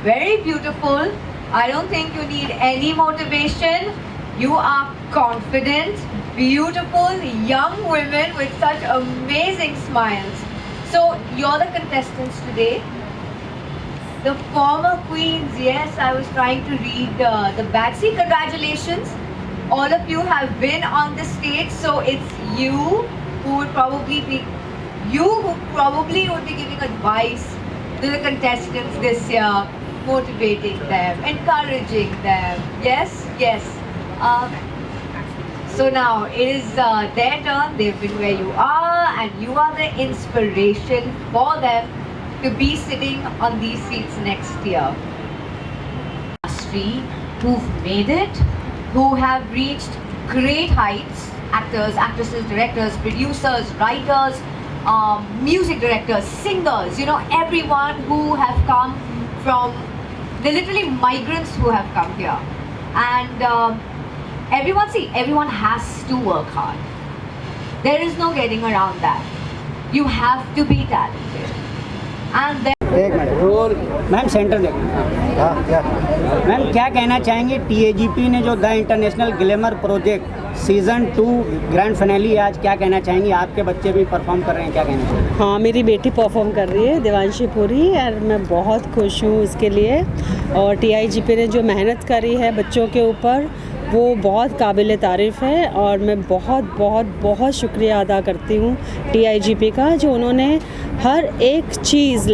Very beautiful. I don't think you need any motivation. You are confident, beautiful young women with such amazing smiles. So you're the contestants today. The former queens, yes, I was trying to read the backseat. Congratulations. All of you have been on the stage, so it's you who would probably be giving advice to the contestants this year, motivating them, encouraging them. Yes, yes. So now it is their turn. They've been where you are, and you are the inspiration for them to be sitting on these seats next year. Who've made it, who have reached great heights, actors, actresses, directors, producers, writers, music directors, singers, you know, everyone who have come from, they're literally migrants who have come here. And everyone has to work hard. There is no getting around that. You have to be talented. And then एक minute ma'am centre देखना। हाँ क्या ma'am क्या कहना चाहेंगे, TIGP ने जो the international glamour project season 2 grand finally आज, क्या कहना चाहेंगी? आपके बच्चे भी परफॉर्म कर रहे हैं, क्या कहना चाहेंगे? हाँ, मेरी बेटी परफॉर्म कर रही है, देवांशी पुरी, और मैं बहुत खुश हूँ इसके लिए। और TIGP ने जो मेहनत करी है बच्चों के ऊपर वो बहुत काबिल तारीफ़ है, और मैं बहुत बहुत बहुत शुक्रिया अदा करती हूँ TIGP का, जो उन्होंने हर एक चीज़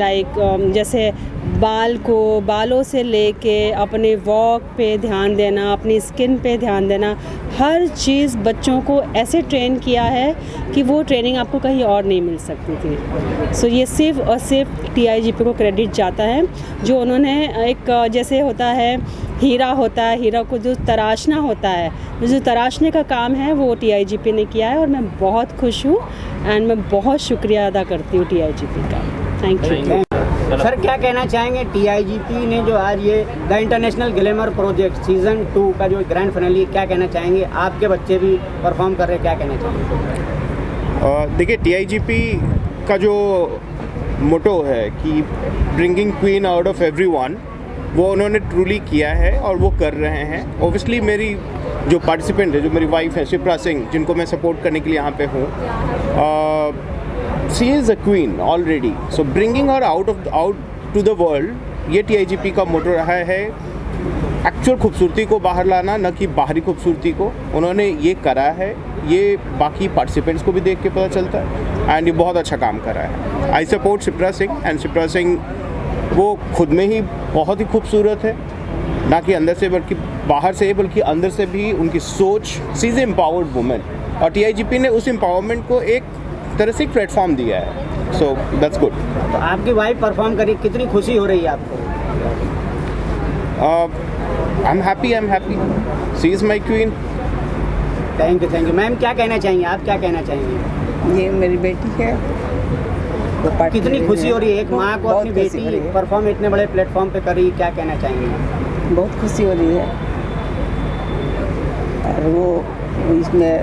जैसे बालों से लेके अपने वॉक पे ध्यान देना, अपनी स्किन पे ध्यान देना, हर चीज़ बच्चों को ऐसे ट्रेन किया है कि वो ट्रेनिंग आपको कहीं और नहीं मिल सकती थी। सो ये सिर्फ़ और सिर्फ TIGP को क्रेडिट जाता है, जो उन्होंने एक जैसे होता है हीरा होता है, हीरा को जो तराशना होता है, जो तराशने का काम है वो TIGP ने किया है, और मैं बहुत खुश हूँ एंड मैं बहुत शुक्रिया अदा करती हूँ TIGP का। Thank you. सर क्या कहना चाहेंगे, TIGP ने जो आज ये the international glamour project season 2 का जो ग्रैंड फाइनली, क्या कहना चाहेंगे? आपके बच्चे भी परफॉर्म कर रहे हैं, क्या कहना चाहेंगे? देखिए, TIGP का जो मोटो है कि bringing queen out of everyone, वो उन्होंने ट्रूली किया है और वो कर रहे हैं। ऑब्वियसली मेरी जो पार्टिसिपेंट है, जो मेरी वाइफ है शिप्रा सिंह, जिनको मैं सपोर्ट करने के लिए यहाँ पे हूँ, she is a queen already, so bringing her out to the world, ये TIGP का मोटो रहा है, एक्चुअल खूबसूरती को बाहर लाना, न कि बाहरी खूबसूरती को। उन्होंने ये करा है, ये बाकी पार्टिसिपेंट्स को भी देख के पता चलता है, एंड ये बहुत अच्छा काम कर रहा है। I support Shipra Singh, and Shipra Singh वो खुद में ही बहुत ही खूबसूरत है, ना कि अंदर से बल्कि बाहर से, बल्कि अंदर से भी उनकी सोच। सी इज़ एम्पावर्ड वुमेन, और TIGP ने उस एम्पावरमेंट को एक तरह से प्लेटफॉर्म दिया है, सो दैट्स गुड। तो आपकी वाइफ परफॉर्म करी, कितनी खुशी हो रही है आपको? I am happy, she is my queen. Thank you ma'am. क्या कहना चाहेंगे आप, क्या कहना चाहेंगे? ये मेरी बेटी है, वो पार्ट कितनी खुशी हो रही है एक माँ को अपनी बहुत खुशी हो रही बेटी है। परफॉर्म इतने बड़े प्लेटफॉर्म पे करी, क्या कहना चाहेंगे? बहुत खुशी हो रही है, और वो इसमें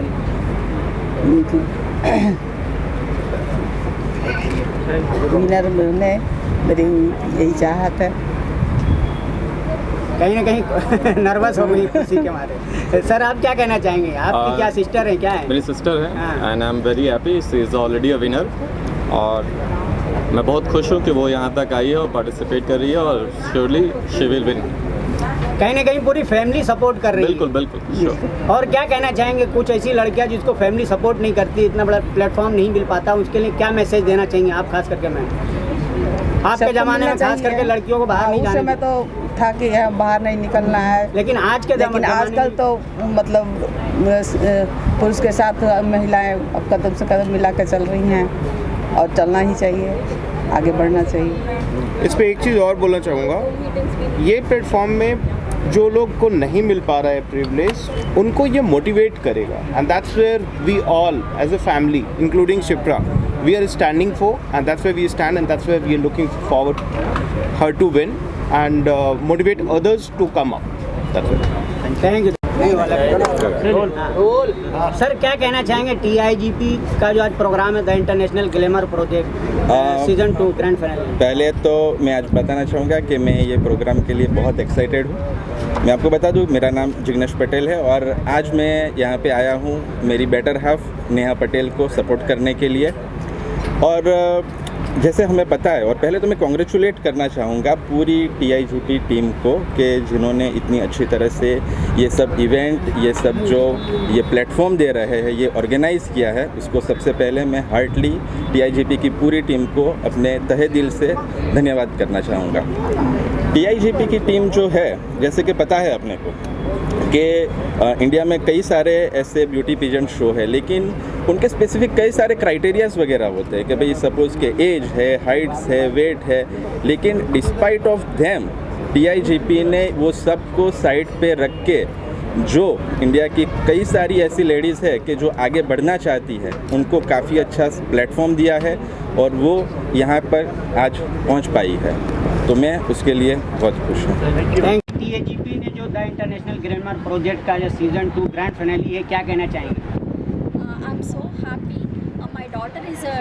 विनर में मेरी यही चाहत है। कहीं ना कहीं नर्वस हो गई खुशी के मारे। सर आप क्या कहना चाहेंगे? आपकी क्या सिस्टर है, क्या है? मेरी सिस्टर है, हाँ। And I am very happy, she is already a winner, और मैं बहुत खुश हूँ कि वो यहाँ तक आई है और पार्टिसिपेट कर रही है, और श्योरली शी विल विन। कहीं ना कहीं पूरी फैमिली सपोर्ट कर रही बिल्कुल है। बिल्कुल sure। और क्या कहना चाहेंगे, कुछ ऐसी लड़कियां जिसको फैमिली सपोर्ट नहीं करती, इतना बड़ा प्लेटफॉर्म नहीं मिल पाता, उसके लिए क्या मैसेज देना चाहिए आप, खास करके मैम? आपके ज़माने में खास करके लड़कियों को बाहर नहीं उस जाने समय देते। तो था कि बाहर नहीं निकलना है, लेकिन आज के लेकिन ज़माने आजकल में- तो मतलब पुरुष के साथ महिलाएं अब कदम से कदम मिला के चल रही हैं, और चलना ही चाहिए, आगे बढ़ना चाहिए। इस पे एक चीज़ और बोलना चाहूँगा, ये प्लेटफॉर्म में जो लोग को नहीं मिल पा रहा है प्रिविलेज, उनको ये मोटिवेट करेगा, and that's where we all as a family including Shipra we are standing for, and that's where we stand, and that's where we are looking forward her to win and motivate others to come up. That's it. Thank you. Sir क्या कहना चाहेंगे, TIGP का जो आज program है the international glamour Project season 2 grand final? पहले तो मैं आज बताना चाहूँगा कि मैं ये प्रोग्राम के लिए बहुत एक्साइटेड हूँ। मैं आपको बता दूँ, मेरा नाम जिग्नेश पटेल है, और आज मैं यहाँ पे आया हूँ मेरी बेटर हाफ नेहा पटेल को सपोर्ट करने के लिए। और जैसे हमें पता है, और पहले तो मैं कॉन्ग्रेचुलेट करना चाहूँगा पूरी TIGP टीम को कि जिन्होंने इतनी अच्छी तरह से ये सब इवेंट, ये सब जो ये प्लेटफॉर्म दे रहे हैं, ये ऑर्गेनाइज़ किया है। उसको सबसे पहले मैं हार्टली TIGP की पूरी टीम को अपने तहे दिल से धन्यवाद करना चाहूँगा। TIGP की टीम जो है, जैसे कि पता है अपने को कि इंडिया में कई सारे ऐसे ब्यूटी पेजेंट शो है, लेकिन उनके स्पेसिफिक कई सारे क्राइटेरियाज वगैरह होते हैं कि भाई सपोज़ के एज है, हाइट्स है, वेट है, लेकिन डिस्पाइट ऑफ देम TIGP ने वो सबको साइड पे रख के जो इंडिया की कई सारी ऐसी लेडीज़ है कि जो आगे बढ़ना चाहती है, उनको काफ़ी अच्छा प्लेटफॉर्म दिया है, और वो यहाँ पर आज पहुँच पाई है, तो मैं उसके लिए बहुत खुश हूँ। TIGP ने जो द इंटरनेशनल ग्लैमर प्रोजेक्ट का जो सीजन 2 ग्रैंड फाइनली है, क्या कहना चाहेंगे? I'm so happy. My daughter is a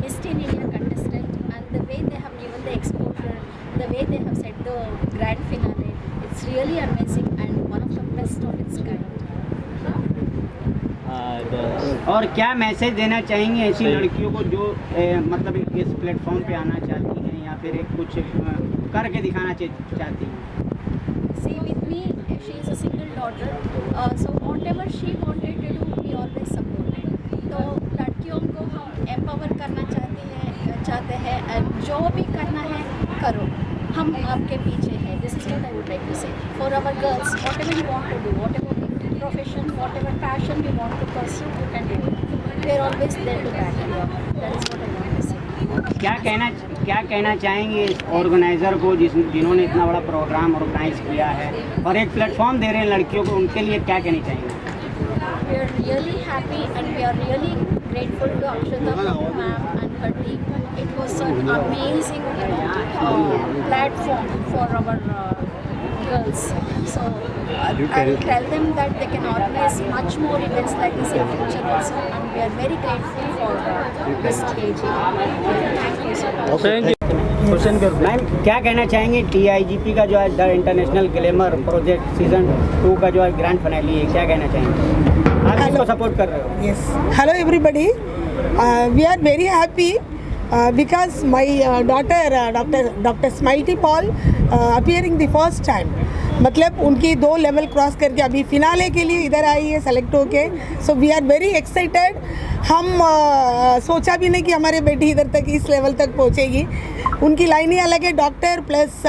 Miss Teen India contestant, and the way they have given the exposure, the way they have set the grand finale, it's really amazing and one of the best of its kind. और क्या message देना चाहेंगे ऐसी लड़कियों को जो मतलब इस प्लेटफॉर्म पे आना चाहती हैं, या फिर एक कुछ करके दिखाना चाहती हैं? See, with me, she is a single daughter, so whatever she wanted to do, we always supported. तो लड़कियों को हम एम्पावर करना चाहते हैं, and जो भी करना है करो, हम आपके पीछे हैं. This is what I would like to say. For our girls, whatever you want to do, whatever profession, whatever passion you want to pursue, you can do it. We are always there to back you up. That is what I want to say. क्या कहना चाहेंगे इस organiser को जिन्होंने इतना बड़ा programme organise किया है और एक प्लेटफॉर्म दे रहे हैं लड़कियों को, उनके लिए क्या कहना चाहेंगे? We are really happy and we are really grateful to Akshata ma'am and her team. It was an amazing, platform for our girls. So I will tell them that they can organize much more events like this in future also, and we are very grateful for this stage. Thank you so much. Ma'am क्या कहना चाहेंगे TIGP का जो है the international glamour Project season 2 का जो है grand finally है, क्या कहना चाहेंगे? आप किसको सपोर्ट कर रहे हो? Yes. Hello everybody. We are very happy because my daughter Dr. Smiley Paul appearing the first time, मतलब उनकी 2 लेवल क्रॉस करके अभी फिनाले के लिए इधर आई है सेलेक्ट होके. So we are very excited. हम सोचा भी नहीं कि हमारे बेटी इधर तक इस लेवल तक पहुंचेगी. उनकी लाइन ही अलग है, doctor plus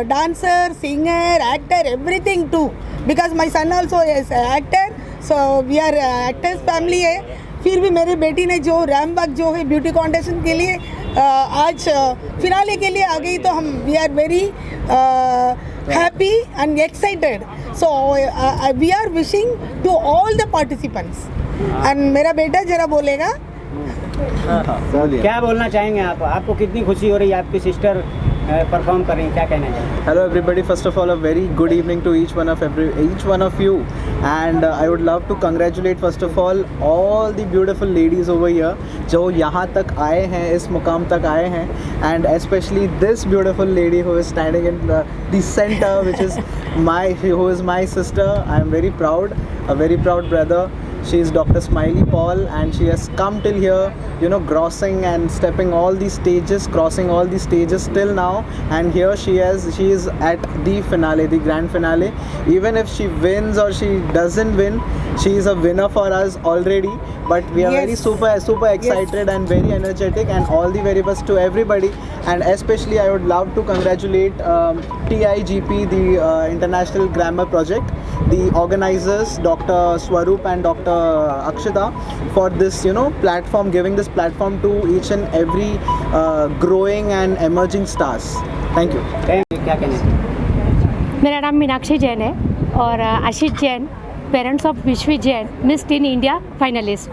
dancer, singer, actor, everything too, because my son also is actor. So we are actors family है. फिर भी मेरी बेटी ने जो रैमबैक जो है ब्यूटी कॉन्टेस्ट के लिए आज फिनाले के लिए आ गई, तो हम we are very happy and excited. So we are wishing to all the participants. And मेरा बेटा जरा बोलेगा. क्या बोलना चाहेंगे आप? आपको कितनी खुशी हो रही है आपकी सिस्टर परफॉर्म कर रही हैं, क्या कहना चाहेंगे? Hello everybody, first of all a very good evening to each one of you, and I would love to congratulate first of all the beautiful ladies over here जो यहाँ तक आए हैं, इस मुकाम तक आए हैं, and especially this beautiful lady who is standing in the center, which is my sister. I am very proud, a very proud brother. She is Dr. Smiley Paul, and she has come till here, you know, crossing and stepping all these stages, crossing all these stages till now, and here she is at the finale, the grand finale. Even if she wins or she doesn't win, she is a winner for us already. But we are very super excited and very energetic, and all the very best to everybody. And especially I would love to congratulate TIGP, the International Grammar Project, the organizers Dr. Swaroop and Dr. Akshita, for this, you know, platform, giving this platform to each and every growing and emerging stars. Thank you. क्या कहना चाहिए? मेरा नाम मीनाक्षी जैन है और Ashish Jain, parents of Vishwi Jain, Miss Teen India finalist.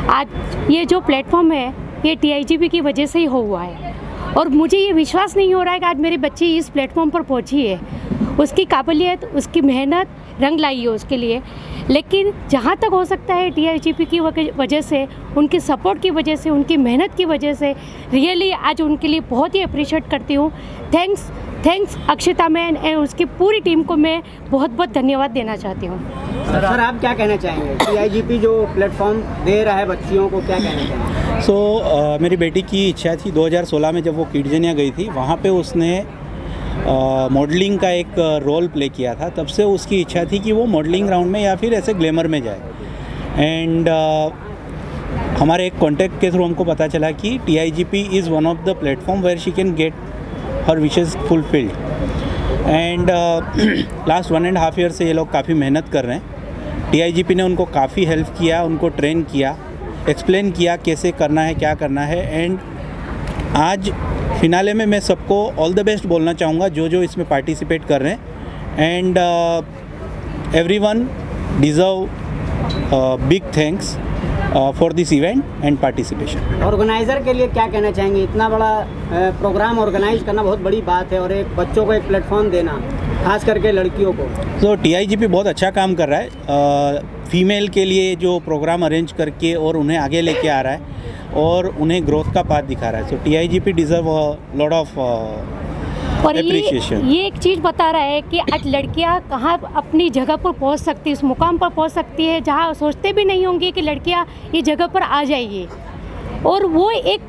आज ये जो प्लेटफॉर्म है ये TIGP की वजह से ही हुआ है, और मुझे ये विश्वास नहीं हो रहा है कि आज मेरी बच्ची इस प्लेटफॉर्म पर पहुंची है. उसकी काबिलियत, उसकी मेहनत रंग लाई है उसके लिए. लेकिन जहाँ तक हो सकता है TIGP की वजह से, उनकी सपोर्ट की वजह से, उनकी मेहनत की वजह से रियली आज उनके लिए बहुत ही अप्रिशिएट करती हूँ. थैंक्स अक्षिता मैन एंड उसकी पूरी टीम को मैं बहुत बहुत धन्यवाद देना चाहती हूँ. सर आप क्या कहना चाहेंगे? TIGP जो प्लेटफॉर्म दे रहा है बच्चियों को, क्या कहना चाहेंगे? मेरी बेटी की इच्छा थी 2016 में जब वो किड्जनिया गई थी, वहाँ पे उसने मॉडलिंग का एक रोल प्ले किया था. तब से उसकी इच्छा थी कि वो मॉडलिंग राउंड में या फिर ऐसे ग्लैमर में जाए. एंड हमारे एक कॉन्टैक्ट के थ्रू हमको पता चला कि TIGP is one of the platform where she can get her wishes fulfilled. And last 1.5 year से ये लोग काफ़ी मेहनत कर रहे हैं. TIGP ने उनको काफ़ी हेल्प किया, उनको ट्रेन किया, एक्सप्लेन किया कैसे करना है, क्या करना है. एंड आज फिनाले में मैं सबको ऑल द बेस्ट बोलना चाहूँगा जो इसमें पार्टिसिपेट कर रहे हैं. And everyone deserve big thanks for this event and participation. Organiser के लिए क्या कहना चाहेंगे? इतना बड़ा प्रोग्राम ऑर्गेनाइज करना बहुत बड़ी बात है, और एक बच्चों को एक प्लेटफॉर्म देना, खास करके लड़कियों को. तो TIGP बहुत अच्छा काम कर रहा है. फीमेल के लिए जो प्रोग्राम अरेंज करके और उन्हें आगे लेके आ रहा है और उन्हें ग्रोथ का पाथ दिखा रहा है. सो TIGP deserve a lot of appreciation. ये एक चीज़ बता रहा है कि आज लड़कियां कहाँ अपनी जगह पर पहुंच सकती है, उस मुकाम पर पहुंच सकती है जहां सोचते भी नहीं होंगे कि लड़कियां ये जगह पर आ जाएगी. और वो एक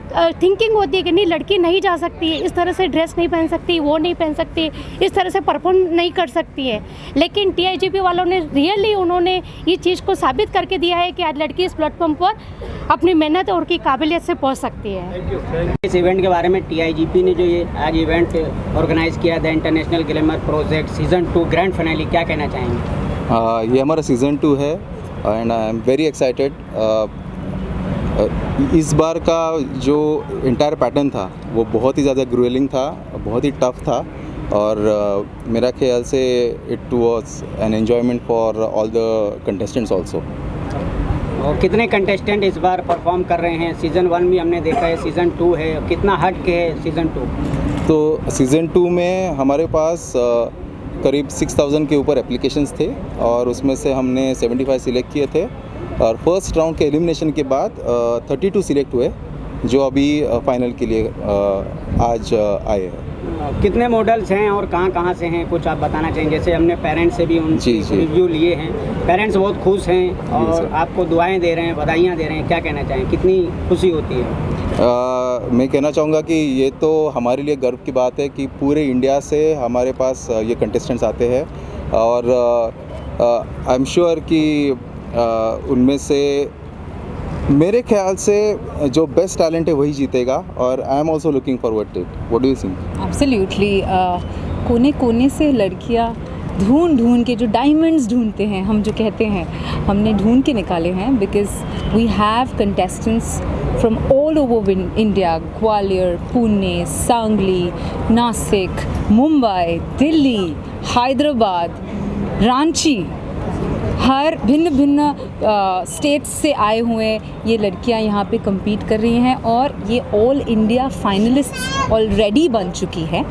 थिंकिंग होती है कि नहीं, लड़की नहीं जा सकती है, इस तरह से ड्रेस नहीं पहन सकती, वो नहीं पहन सकती, इस तरह से परफॉर्म नहीं कर सकती है. लेकिन TIGP वालों ने रियली उन्होंने ये चीज़ को साबित करके दिया है कि आज लड़की इस प्लेटफॉर्म पर अपनी मेहनत और की काबिलियत से पहुंच सकती है. इस इवेंट के बारे में TIGP ने जो ये आज इवेंट ऑर्गेनाइज किया, the international glamour project season 2 grand finale, क्या कहना चाहेंगे? ये हमारा सीज़न 2 है and I am very excited. इस बार का जो इंटायर पैटर्न था वो बहुत ही ज़्यादा ग्रुएलिंग था, बहुत ही टफ था, और मेरा ख्याल से it was an enjoyment for all the contestants also. और कितने कंटेस्टेंट इस बार परफॉर्म कर रहे हैं? सीज़न 1 भी हमने देखा है, सीज़न 2 है, कितना हट के है सीज़न 2? तो सीज़न 2 में हमारे पास करीब 6000 के ऊपर एप्लीकेशंस थे, और उसमें से हमने 75 सिलेक्ट किए थे. और फर्स्ट राउंड के एलिमिनेशन के बाद 32 सिलेक्ट हुए, जो अभी फाइनल के लिए आज आए हैं. कितने मॉडल्स हैं और कहाँ कहाँ से हैं, कुछ आप बताना चाहेंगे? जैसे हमने पेरेंट्स से भी उनकी रिव्यू लिए हैं, पेरेंट्स बहुत खुश हैं और आपको दुआएं दे रहे हैं, बधाइयाँ दे रहे हैं, क्या कहना चाहें, कितनी खुशी होती है? मैं कहना चाहूँगा कि ये तो हमारे लिए गर्व की बात है कि पूरे इंडिया से हमारे पास ये कंटेस्टेंट्स आते हैं और आई एम श्योर कि उनमें से मेरे ख्याल से जो बेस्ट टैलेंट है वही जीतेगा और I am also looking forward to it. What do you think? Absolutely, कोने कोने से लड़कियां ढूंढ के जो डायमंड्स ढूंढते हैं, हम जो कहते हैं, हमने ढूंढ के निकाले हैं because we have contestants from all over India, Gwalior, Pune, Sangli, Nashik, Mumbai, Delhi, Hyderabad, Ranchi, हर भिन्न भिन्न स्टेट्स से आए हुए ये लड़कियां यहाँ पे compete कर रही हैं और ये ऑल इंडिया फाइनलिस्ट ऑलरेडी बन चुकी है।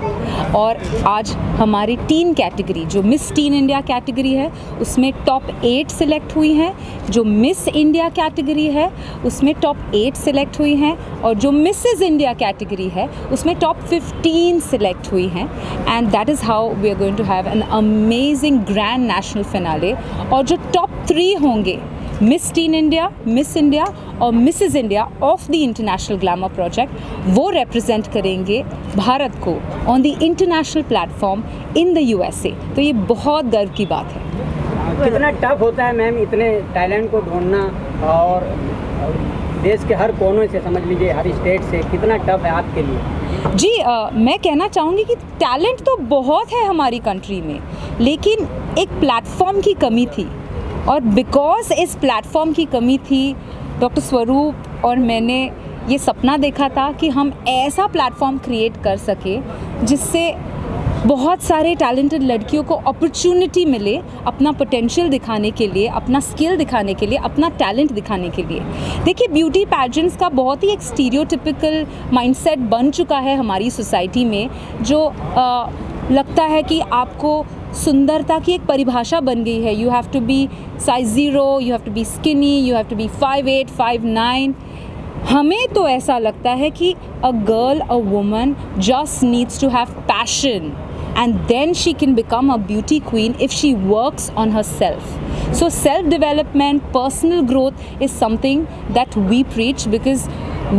और आज हमारी टीन कैटेगरी, जो मिस टीन इंडिया कैटेगरी है, उसमें टॉप 8 सिलेक्ट हुई हैं, जो मिस इंडिया कैटेगरी है उसमें टॉप 8 सिलेक्ट हुई हैं और जो मिसेस इंडिया कैटेगरी है उसमें टॉप 15 सिलेक्ट हुई हैं। And that is how we are going to have an amazing grand national finale. और जो टॉप 3 होंगे, Miss Teen India, Miss India और Mrs India of the international glamour project, वो represent करेंगे भारत को on the international platform in the USA। तो ये बहुत गर्व की बात है। कितना टफ होता है मैम इतने टैलेंट को ढूंढना, और देश के हर कोनों से, समझ लीजिए हर स्टेट से, कितना टफ है आपके लिए? जी, मैं कहना चाहूँगी कि टैलेंट तो बहुत है हमारी कंट्री में, लेकिन एक प्लेटफॉर्म की कमी थी। और बिकॉज़ इस प्लेटफॉर्म की कमी थी, डॉक्टर स्वरूप और मैंने ये सपना देखा था कि हम ऐसा प्लेटफॉर्म क्रिएट कर सके जिससे बहुत सारे टैलेंटेड लड़कियों को अपॉर्चुनिटी मिले अपना पोटेंशियल दिखाने के लिए, अपना स्किल दिखाने के लिए, अपना टैलेंट दिखाने के लिए। देखिए, ब्यूटी पैजेंट्स का बहुत ही एक स्टीरियोटिपिकल माइंडसेट बन चुका है हमारी सोसाइटी में, जो लगता है कि आपको सुंदरता की एक परिभाषा बन गई है। You have to be size 0, you have to be skinny, you have to be 5'8", 5'9". हमें तो ऐसा लगता है कि a girl, a woman just needs to have passion and then she can become a beauty queen if she works on herself. So self-development, personal growth is something that we preach because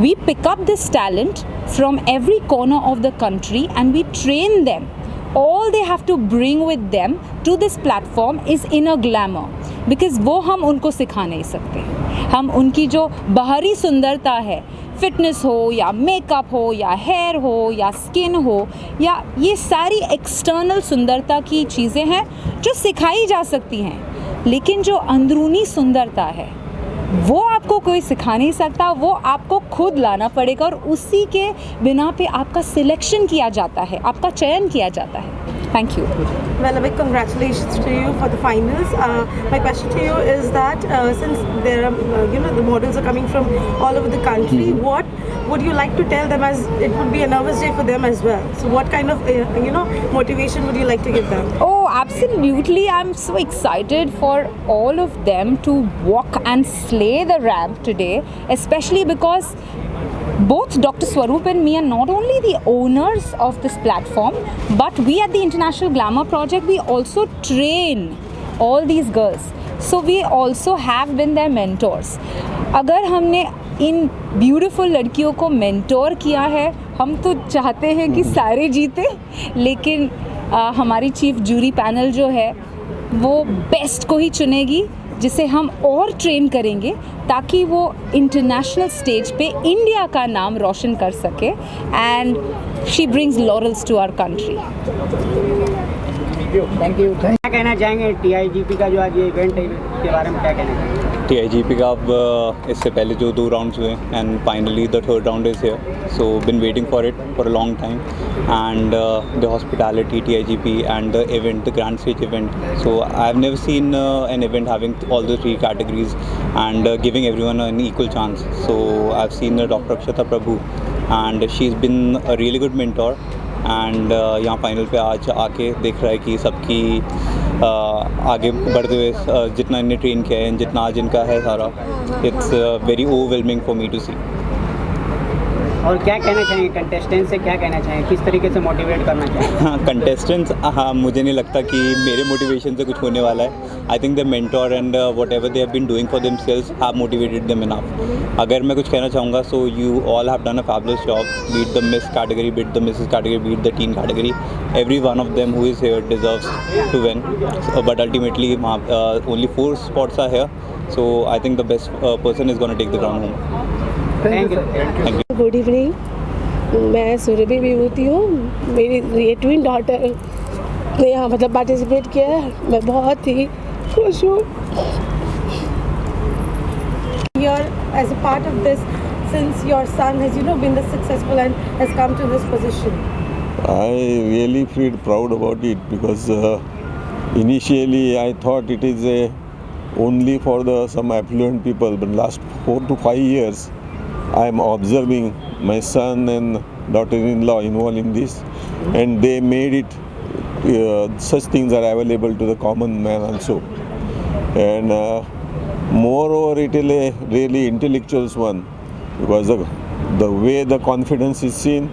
we pick up this talent from every corner of the country and we train them. All they have to bring with them to this platform is inner glamour, because वो हम उनको सिखा नहीं सकते। हम उनकी जो बाहरी सुंदरता है, फिटनेस हो या मेकअप हो या हेयर हो या स्किन हो या ये सारी एक्सटर्नल सुंदरता की चीज़ें हैं जो सिखाई जा सकती हैं, लेकिन जो अंदरूनी सुंदरता है वो आपको कोई सिखा नहीं सकता, वो आपको खुद लाना पड़ेगा और उसी के बिना पे आपका सिलेक्शन किया जाता है, आपका चयन किया जाता है। Thank you. Well, a big congratulations to you for the finals. My question to you is that since there are, the models are coming from all over the country, what would you like to tell them, as it would be a nervous day for them as well? So what kind of, motivation would you like to give them? Oh, absolutely. I'm so excited for all of them to walk and slay the ramp today, especially because both Dr. Swaroop and me are not only the owners of this platform, but we at the International Glamour Project, we also train all these girls. So we also have been their mentors. अगर हमने इन beautiful लड़कियों को mentor किया है, हम तो चाहते हैं कि सारे जीते, लेकिन हमारी चीफ जूरी पैनल जो है वो बेस्ट को ही चुनेगी, जिसे हम और ट्रेन करेंगे ताकि वो इंटरनेशनल स्टेज पे इंडिया का नाम रोशन कर सके and she brings laurels to our country. Thank you. क्या कहना चाहेंगे TIGP का जो आज ये इवेंट है, इसके बारे में क्या कहना चाहेंगे? TIGP का अब इससे पहले जो 2 राउंड्स हुए and finally the 3rd round is here, so bin waiting for it for a long time and the hospitality TIGP and the event, the grand stage event, so I have never seen an event having all the 3 categories and giving everyone an equal chance. So I've seen Dr. Akshata Prabhu and she's been a really good mentor and यहाँ final पे आज आके देख रहा है कि सबकी आगे बढ़ते हुए जितना इन्हें ट्रेन किया है, जितना आज इनका है सारा, it's very overwhelming for me to see. और क्या कहना चाहेंगे कंटेस्टेंट से, क्या कहना चाहेंगे, किस तरीके से मोटिवेट करना चाहेंगे? हाँ, कंटेस्टेंट्स, हाँ, मुझे नहीं लगता कि मेरे मोटिवेशन से कुछ होने वाला है. I think the mentor and whatever they have been doing for themselves have motivated them enough. अगर मैं कुछ कहना चाहूँगा, so you all have done a fabulous job, beat the miss category, beat the Mrs category, beat the teen category. Every one of them who is here deserves to win, but ultimately only 4 spots are here, so I think the best person is going to take the crown home. Thank you. Good evening, मैं सुरभि विभूति हूँ. मेरी ये twin daughter ने यहाँ मतलब participate किया है. मैं बहुत ही खुश हूँ. Here as a part of this, since your son has been the successful and has come to this position. I really feel proud about it because initially I thought it is only for some affluent people, but last 4 to 5 years I am observing my son and daughter-in-law involved in this, and they made it such things are available to the common man also, and moreover it is a really intellectual one because the way the confidence is seen,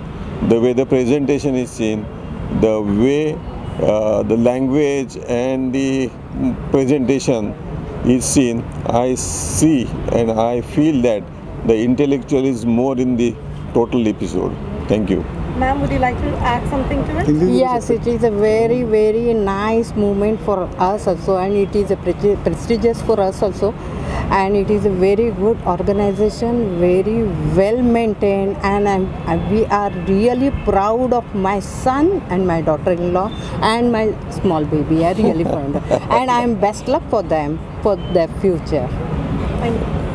the way the presentation is seen, the way the language and the presentation is seen, I see and I feel that the intellectual is more in the total episode. Thank you. Ma'am, would you like to add something to it? Yes, it is a very, very nice moment for us also, and it is a prestigious for us also, and it is a very good organization, very well maintained, and we are really proud of my son and my daughter-in-law and my small baby. I really fond of, and I am best luck for them for their future. Thank you.